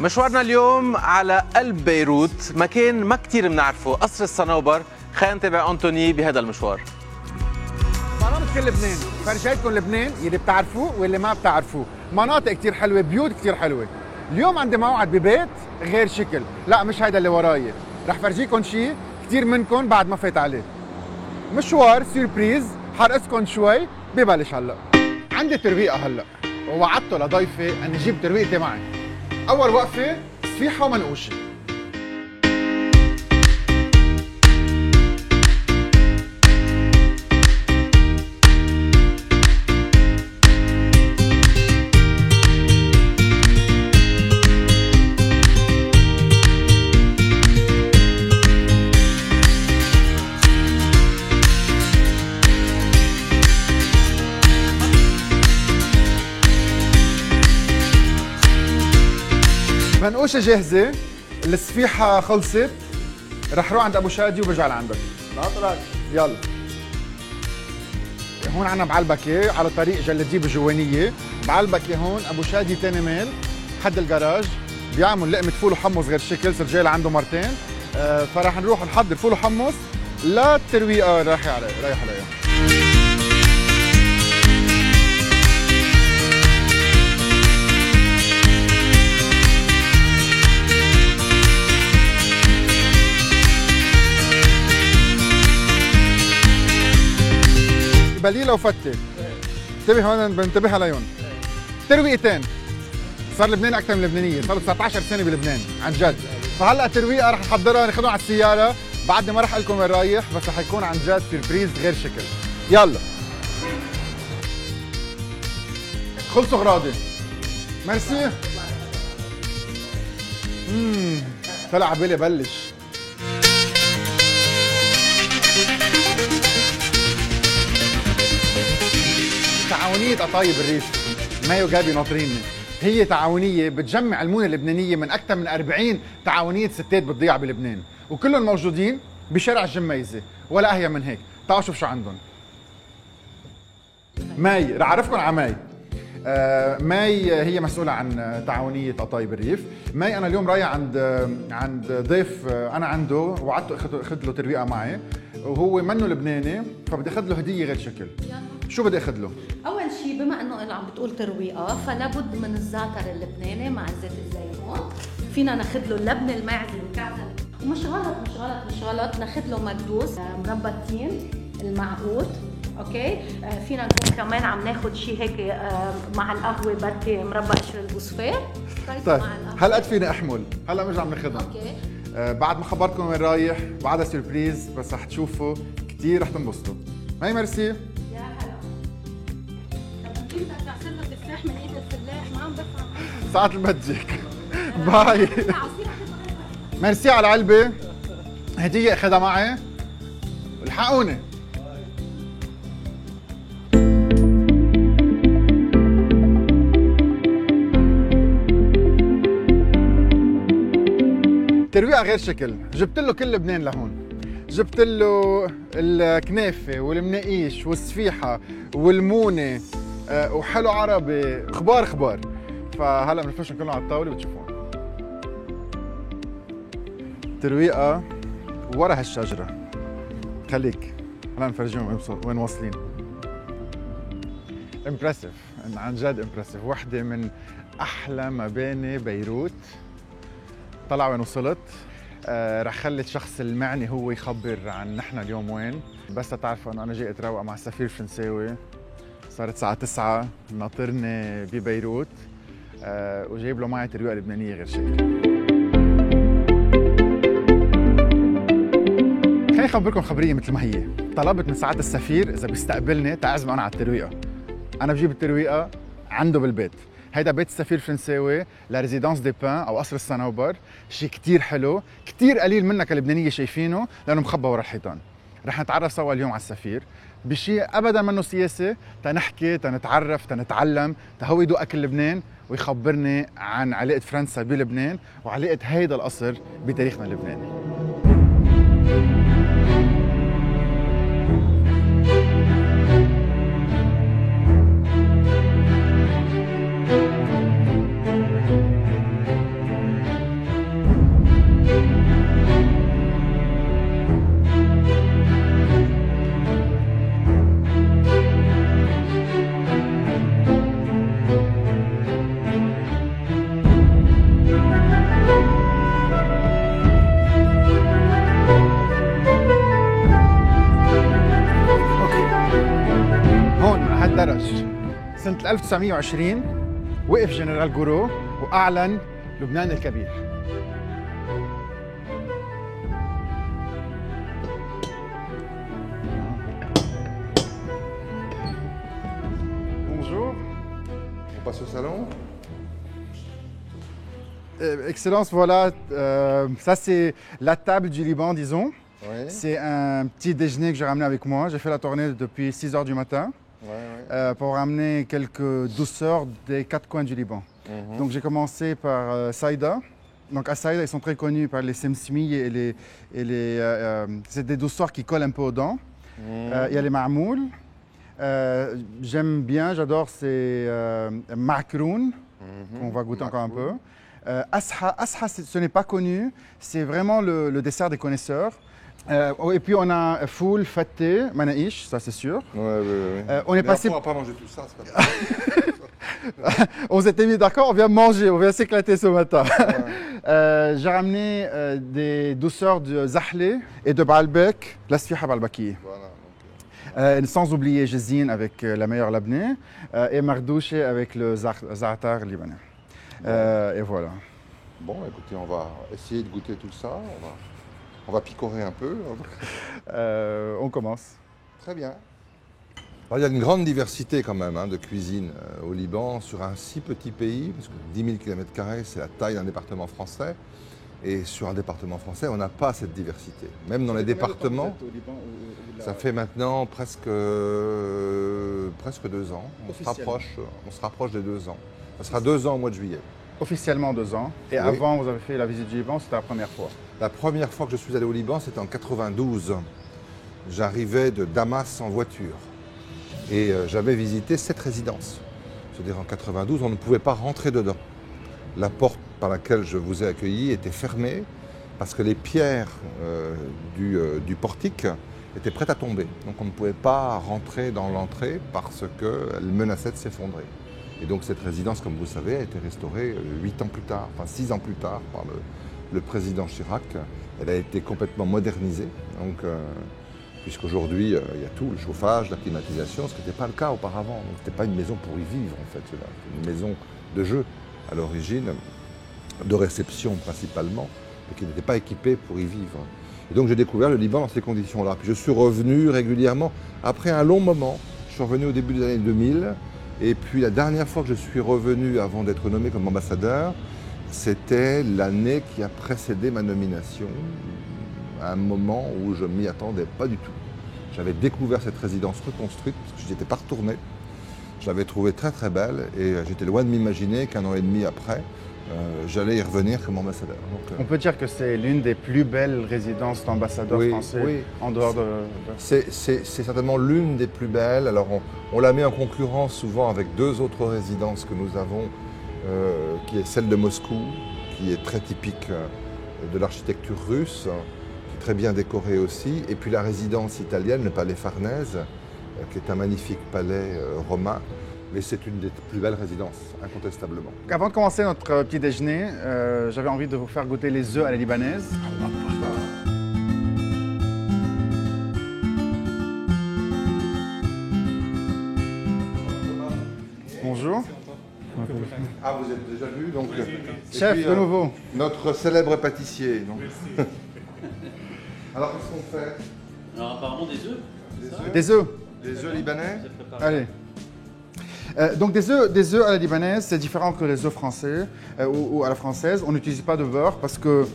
مشوارنا اليوم على قلب بيروت، مكان ما كتير بنعرفه، قصر الصنوبر. خلينا نتابع أنتوني بهذا المشوار. مناطق كل لبنان، فرجيتكم لبنان يلي بتعرفوه واللي ما بتعرفوه، مناطق كتير حلوة، بيوت كتير حلوة. اليوم عندي موعد ببيت غير شكل، لا مش هيدا اللي وراي، رح فرجيكم شيء كتير منكم بعد ما فات عليه. مشوار سيربريز حرقصكم شوي، ببلش هلا. عندي ترويقة هلا، ووعدته لضيفي اني اجيب ترويقتي معي. أول وقفة سفيحة ومنقوشة. منقوشة جاهزة، السفيحة خلصت، رح روح عند أبو شادي وبرجع لعندك. ناطرك. يلا. هون عنا بعلبكة على طريق جلديب الجوانية، بعلبكة هون أبو شادي تاني ميل، حد الجراج، بيعمل لقمة فول وحمص غير شكل، سرجال عنده مرتين، فرح نروح نحضر فول وحمص للترويقة رايح عليها. بليله وفتة. انتبه هون، بنتبه عليهم. ترويقتين. صار لبنان اكثر من لبنانيه، صار 19 سنه بلبنان عن جد. فهلا الترويقه رح نحضرها ناخذهم على السياره، بعد ما رح اقول لكم وين رايح، بس رح يكون عن جد سربريز غير شكل. يلا. خلصوا غراضي. ميرسي. طلع على بالي بلش. تعاونية قطايب الريف، مايو جابي ناطريني. هي تعاونية بتجمع المونة اللبنانية من أكثر من 40 تعاونية ستات بتضيع بلبنان، وكلهم موجودين بشارع الجميزة، ولا أهين من هيك. تعالوا شوف شو عندهم. ماي، رح أعرفكم على ماي. ماي هي مسؤولة عن تعاونية قطايب الريف. ماي أنا اليوم رايح عند ضيف أنا عنده، وعدته أخذ له ترويقة معي، وهو منه لبناني، فبدي أخذ له هدية غير شكل. شو بدي أخذ له؟ أول شيء بما إنه عم بتقول ترويقة، فلابد من الزعتر اللبناني مع زيت الزيتون. فينا ناخذ له اللبن الماعز المكعب، ومش غلط ناخذ له مكدوس، مربى التين المعقود. اوكي، فينا نكون كمان عم ناخذ شيء هيك مع القهوه، بركي مربى قشر البوسفور. طيب هلا فيني احمل، هلا مش عم ناخذهم. اوكي. بعد ما خبركم وين رايح، بعدها سربريز، بس رح تشوفوا كثير رح تنبسطوا. هاي ميرسي. يا هلا. طب انت بدك تعصر له تفاح من ايد الفلاح؟ ما عم بفهم. ساعة المجيك. باي. ميرسي على العلبة، هدية اخذها معي، الحقوني. ترويقة غير شكل، جبت له كل لبنان لهون. جبت له الكنافة والمناقيش والسفيحة والمونة وحلو عربي، خبار. فهلا بنفرشهم كلهم على الطاولة بتشوفون. ترويقة ورا هالشجرة. خليك هلا نفرجيهم وين واصلين. امبرسيف، عن جد امبرسيف. وحدة من أحلى مباني بيروت. طلع وين وصلت. رح خلي الشخص المعني هو يخبر عن نحن اليوم وين، بس تعرفوا انه انا جاي اتروق مع السفير الفرنساوي. صارت الساعة 9 ناطرني ببيروت، وجايب له معي ترويقة لبنانية غير شكل. خليني اخبركم خبرية مثل ما هي. طلبت من سعادة السفير اذا بيستقبلني تعزمه انا على الترويقة. انا بجيب الترويقة عنده بالبيت. هيدا بيت السفير الفرنساوي، لا ريزيدانس دي بان او قصر الصنوبر، شيء كتير حلو، كتير قليل منا كلبنانيه شايفينه لانه مخبى ورا الحيطان. رح نتعرف سوا اليوم على السفير بشيء ابدا منه سياسي، تنحكي تنتعرف تنتعلم، هو يدوق اكل لبنان ويخبرني عن علاقه فرنسا بلبنان وعلاقه هيدا القصر بتاريخنا اللبناني. درج. سنة 1920 وقف جنرال جورو وأعلن لبنان الكبير. Bonjour. On passe au salon. Excellence, voilà, ça c'est la table du Liban, disons. Ouais. C'est un petit déjeuner que j'ai ramené avec moi. J'ai fait la tournée depuis 6 h du matin pour ramener quelques douceurs des 4 coins du Liban. Donc j'ai commencé par Saïda. Donc à Saïda, ils sont très connus par les semsmi et c'est des douceurs qui collent un peu aux dents. Il y a les marmoul. J'aime bien, j'adore, c'est makroun, qu'on va goûter encore un peu. Asha, ce n'est pas connu, c'est vraiment le dessert des connaisseurs. Et puis on a foul, faté, manaïch, ça c'est sûr. On est passé. On va pas manger tout ça, c'est pas grave. On s'était mis d'accord, on vient manger, on vient s'éclater ce matin. J'ai ramené des douceurs de zahlé et de baalbek, la sfiha baalbaki. Voilà, sans oublier jazine avec la meilleure labneh et mardouché avec le za'atar libanais. Et voilà. Bon, écoutez, on va essayer de goûter tout ça. On va picorer un peu. On commence. Très bien. Alors, il y a une grande diversité quand même de cuisine au Liban sur un si petit pays, parce que 10 000 km², c'est la taille d'un département français. Et sur un département français, on n'a pas cette diversité. Même dans les départements, ça fait maintenant presque 2 ans. On se rapproche des 2 ans. Ça sera 2 ans au mois de juillet. Officiellement 2 ans. Et Oui. avant, vous avez fait la visite du Liban, c'était la première fois. La première fois que je suis allé au Liban, c'était en 92. J'arrivais de Damas en voiture. Et j'avais visité 7 résidences. C'est-à-dire en 92, on ne pouvait pas rentrer dedans. La porte par laquelle je vous ai accueilli était fermée parce que les pierres du portique étaient prêtes à tomber. Donc on ne pouvait pas rentrer dans l'entrée parce qu'elle menaçait de s'effondrer. Et donc cette résidence, comme vous le savez, a été restaurée 8 ans plus tard, enfin 6 ans plus tard par le président Chirac. Elle a été complètement modernisée. Donc, puisqu'aujourd'hui, il y a tout, le chauffage, la climatisation, ce qui n'était pas le cas auparavant. Donc ce n'était pas une maison pour y vivre en fait, c'était une maison de jeu à l'origine, de réception principalement, et qui n'était pas équipée pour y vivre. Et donc j'ai découvert le Liban dans ces conditions-là. Puis je suis revenu régulièrement, après un long moment, je suis revenu au début des années 2000, et puis la dernière fois que je suis revenu avant d'être nommé comme ambassadeur, c'était l'année qui a précédé ma nomination, à un moment où je ne m'y attendais pas du tout. J'avais découvert cette résidence reconstruite, parce que je n'y étais pas retourné. Je l'avais trouvée très très belle, et j'étais loin de m'imaginer qu'un an et demi après, j'allais y revenir comme ambassadeur. Donc, On peut dire que c'est l'une des plus belles résidences d'ambassadeurs français en dehors de... C'est certainement l'une des plus belles. Alors on la met en concurrence souvent avec 2 autres résidences que nous avons, qui est celle de Moscou, qui est très typique de l'architecture russe, qui est très bien décorée aussi, et puis la résidence italienne, le Palais Farnèse, qui est un magnifique palais romain. Mais c'est une des plus belles résidences, incontestablement. Avant de commencer notre petit déjeuner, j'avais envie de vous faire goûter les œufs à la libanaise. Bonjour. Ah, vous êtes déjà venu donc. Chef, puis, de nouveau. Notre célèbre pâtissier. Donc. Alors, qu'est-ce qu'on fait? Alors apparemment des œufs. Des œufs. Des œufs libanais? Allez. Donc des œufs à la libanaise, c'est différent que les œufs français ou à la française. On n'utilise pas de beurre parce que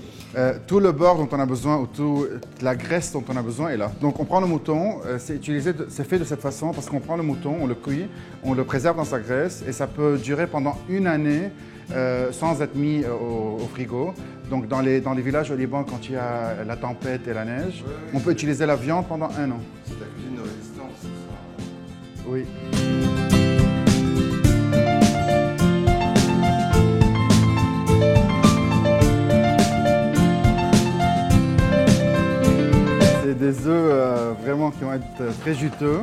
tout le beurre dont on a besoin ou toute la graisse dont on a besoin est là. Donc on prend le mouton, c'est fait de cette façon parce qu'on prend le mouton, on le cuit, on le préserve dans sa graisse et ça peut durer pendant 1 année sans être mis au frigo. Donc dans les villages au Liban, quand il y a la tempête et la neige, on peut utiliser la viande pendant 1 an. C'est la cuisine de résistance, c'est ça? Oui. C'est des œufs vraiment qui vont être très juteux.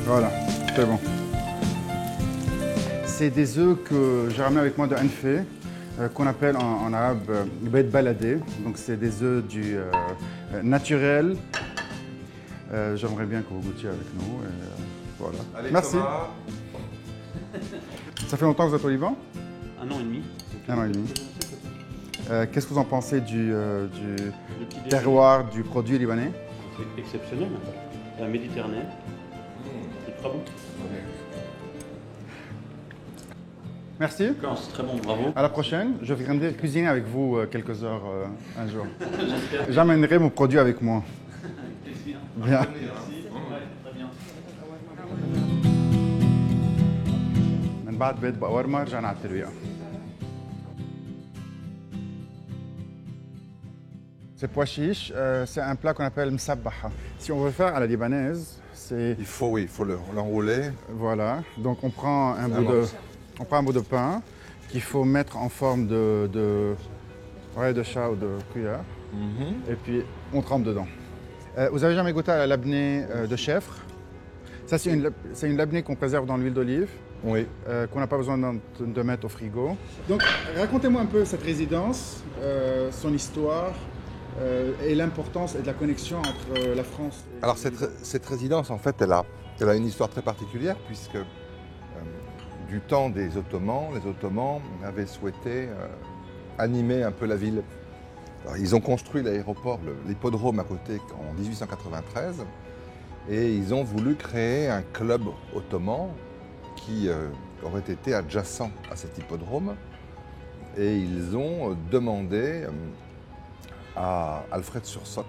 Voilà, c'est bon. C'est des œufs que j'ai ramenés avec moi de Anfé, qu'on appelle en arabe bait baladé. Donc c'est des œufs naturels, J'aimerais bien que vous goûtiez avec nous. Voilà. Allez, Merci. Thomas. Ça fait longtemps que vous êtes au Liban? 1 an et demi. 1 an et demi. Qu'est-ce que vous en pensez du Le petit déjeuner, terroir, du produit libanais? c'est exceptionnel. La Méditerranée. C'est très bon. Merci. Non, c'est très bon, bravo. À la prochaine. Je viendrai cuisiner avec vous quelques heures un jour. J'amènerai mon produit avec moi. Bien. Très bien. من بعد بيت بقورما رجعنا على الترويقة. C'est pois chiche, c'est un plat qu'on appelle msabbaha. Si on veut faire à la libanaise, c'est Il faut l'enrouler. voilà. Donc on prend un bout de pain qu'il faut mettre en forme de oreille de chat ou de cuillère. Et puis on trempe dedans. Vous avez jamais goûté à la labneh de chèvre? Ça c'est une labneh qu'on préserve dans l'huile d'olive. Oui. Qu'on n'a pas besoin de mettre au frigo. Donc, racontez-moi un peu cette résidence, son histoire et l'importance et de la connexion entre la France et... Alors cette résidence, en fait, elle a une histoire très particulière puisque du temps des Ottomans, les Ottomans avaient souhaité animer un peu la ville. Alors, ils ont construit l'aéroport, l'hippodrome à côté en 1893 et ils ont voulu créer un club ottoman qui aurait été adjacent à cet hippodrome et ils ont demandé à Alfred Sursock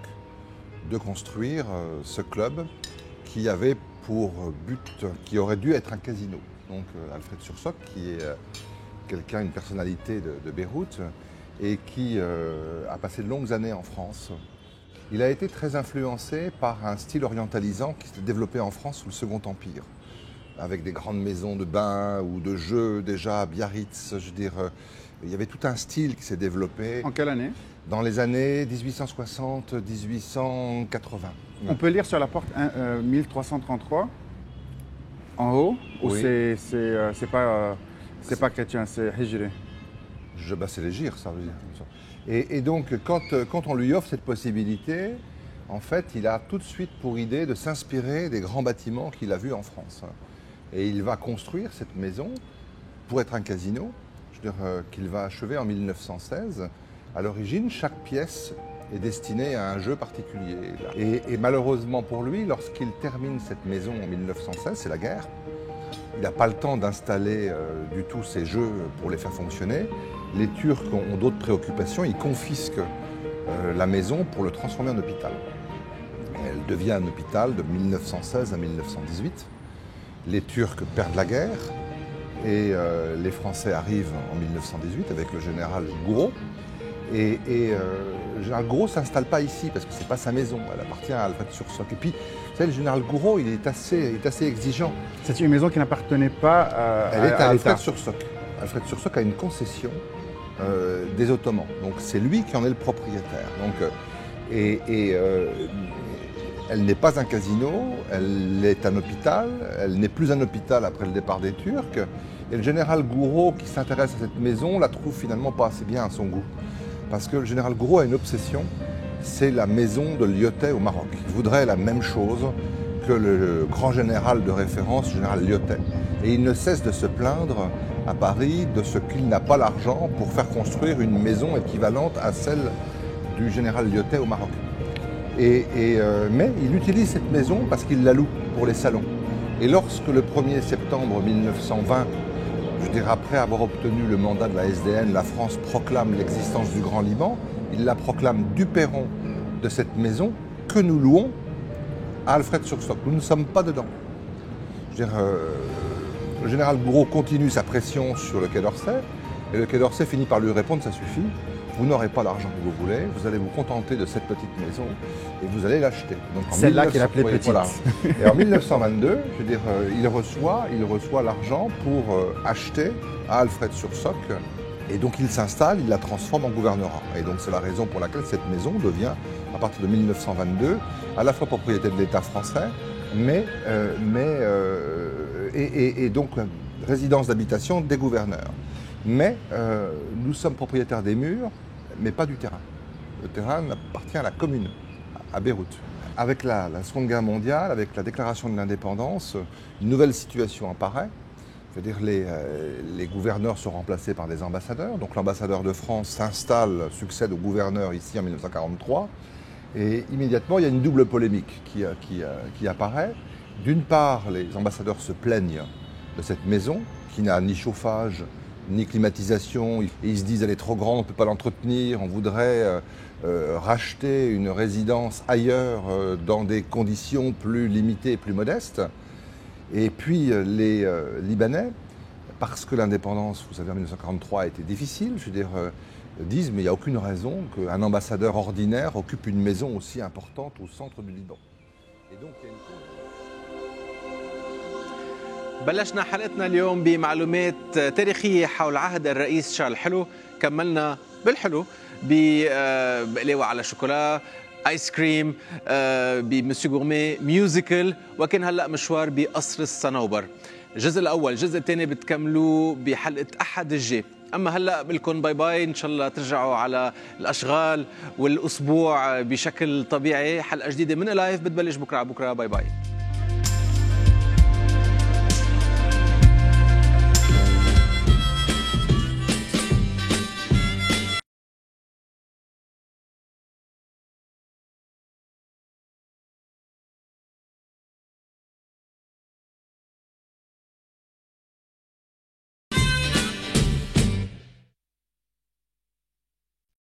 de construire ce club qui avait pour but, qui aurait dû être un casino. Donc Alfred Sursock qui est une personnalité de Beyrouth et qui a passé de longues années en France. Il a été très influencé par un style orientalisant qui s'est développé en France sous le Second Empire, avec des grandes maisons de bains ou de jeux déjà à Biarritz. Je veux dire, il y avait tout un style qui s'est développé En quelle année? dans les années 1860-1880. On peut lire sur la porte 1333 en haut, ou Oui. c'est pas chrétien, c'est hijri. C'est les gires, ça veut dire. Et donc, quand on lui offre cette possibilité, en fait, il a tout de suite pour idée de s'inspirer des grands bâtiments qu'il a vus en France. Et il va construire cette maison pour être un casino, qu'il va achever en 1916. À l'origine, chaque pièce est destinée à un jeu particulier. Et malheureusement pour lui, lorsqu'il termine cette maison en 1916, c'est la guerre. Il n'a pas le temps d'installer du tout ces jeux pour les faire fonctionner. Les Turcs ont d'autres préoccupations, ils confisquent la maison pour le transformer en hôpital. Elle devient un hôpital de 1916 à 1918. Les Turcs perdent la guerre et les Français arrivent en 1918 avec le général Gouraud. Et le général Gouraud ne s'installe pas ici parce que ce n'est pas sa maison, elle appartient à Alfred Sursock. Et puis, vous savez, le général Gouraud, il est assez exigeant. C'est une maison qui n'appartenait pas à Elle est à l'État. Alfred Sursock. Alfred Sursock a une concession des Ottomans. Donc c'est lui qui en est le propriétaire. Donc, elle n'est pas un casino, elle est un hôpital, elle n'est plus un hôpital après le départ des Turcs. Et le général Gouraud, qui s'intéresse à cette maison, la trouve finalement pas assez bien à son goût. Parce que le général Gouraud a une obsession, c'est la maison de Lyotet au Maroc. Il voudrait la même chose que le grand général de référence, le général Lyotet. Et il ne cesse de se plaindre à Paris de ce qu'il n'a pas l'argent pour faire construire une maison équivalente à celle du général Lyotet au Maroc. Mais il utilise cette maison parce qu'il la loue pour les salons. Et lorsque le 1er septembre 1920, après avoir obtenu le mandat de la SDN, la France proclame l'existence du Grand Liban, il la proclame du perron de cette maison que nous louons à Alfred Sursock. Nous ne sommes pas dedans. Le général Gouraud continue sa pression sur le Quai d'Orsay, et le Quai d'Orsay finit par lui répondre « ça suffit, vous n'aurez pas l'argent que vous voulez, vous allez vous contenter de cette petite maison et vous allez l'acheter ». Celle-là qu'il appelait petite. Voilà. Et en 1922, il reçoit l'argent pour acheter à Alfred Sursock, et donc il s'installe, il la transforme en gouvernorat. Et donc c'est la raison pour laquelle cette maison devient, à partir de 1922, à la fois propriété de l'État français, et donc résidence d'habitation des gouverneurs. Mais nous sommes propriétaires des murs, mais pas du terrain. Le terrain appartient à la commune, à Beyrouth. Avec la Seconde Guerre mondiale, avec la déclaration de l'indépendance, une nouvelle situation apparaît. C'est-à-dire les gouverneurs sont remplacés par des ambassadeurs. Donc l'ambassadeur de France s'installe, succède au gouverneur ici en 1943. Et immédiatement, il y a une double polémique qui apparaît. D'une part, les ambassadeurs se plaignent de cette maison qui n'a ni chauffage, ni climatisation. Et ils se disent elle est trop grande, on ne peut pas l'entretenir, on voudrait racheter une résidence ailleurs dans des conditions plus limitées et plus modestes. Et puis les Libanais, parce que l'indépendance, vous savez, en 1943 a été difficile, je veux dire, disent mais il n'y a aucune raison qu'un ambassadeur ordinaire occupe une maison aussi importante au centre du Liban. Et donc il y a une... بلشنا حلقتنا اليوم بمعلومات تاريخية حول عهد الرئيس شارل حلو، كملنا بالحلو بقلاوة على شوكولا، ايس كريم، بمسيو غورمي، ميوزيكال، وكان هلا مشوار بقصر الصنوبر. الجزء الاول، الجزء الثاني بتكملوه بحلقة احد الجاي. اما هلا بقول باي باي، ان شاء الله ترجعوا على الاشغال والاسبوع بشكل طبيعي. حلقة جديدة من لايف بتبلش بكره باي باي.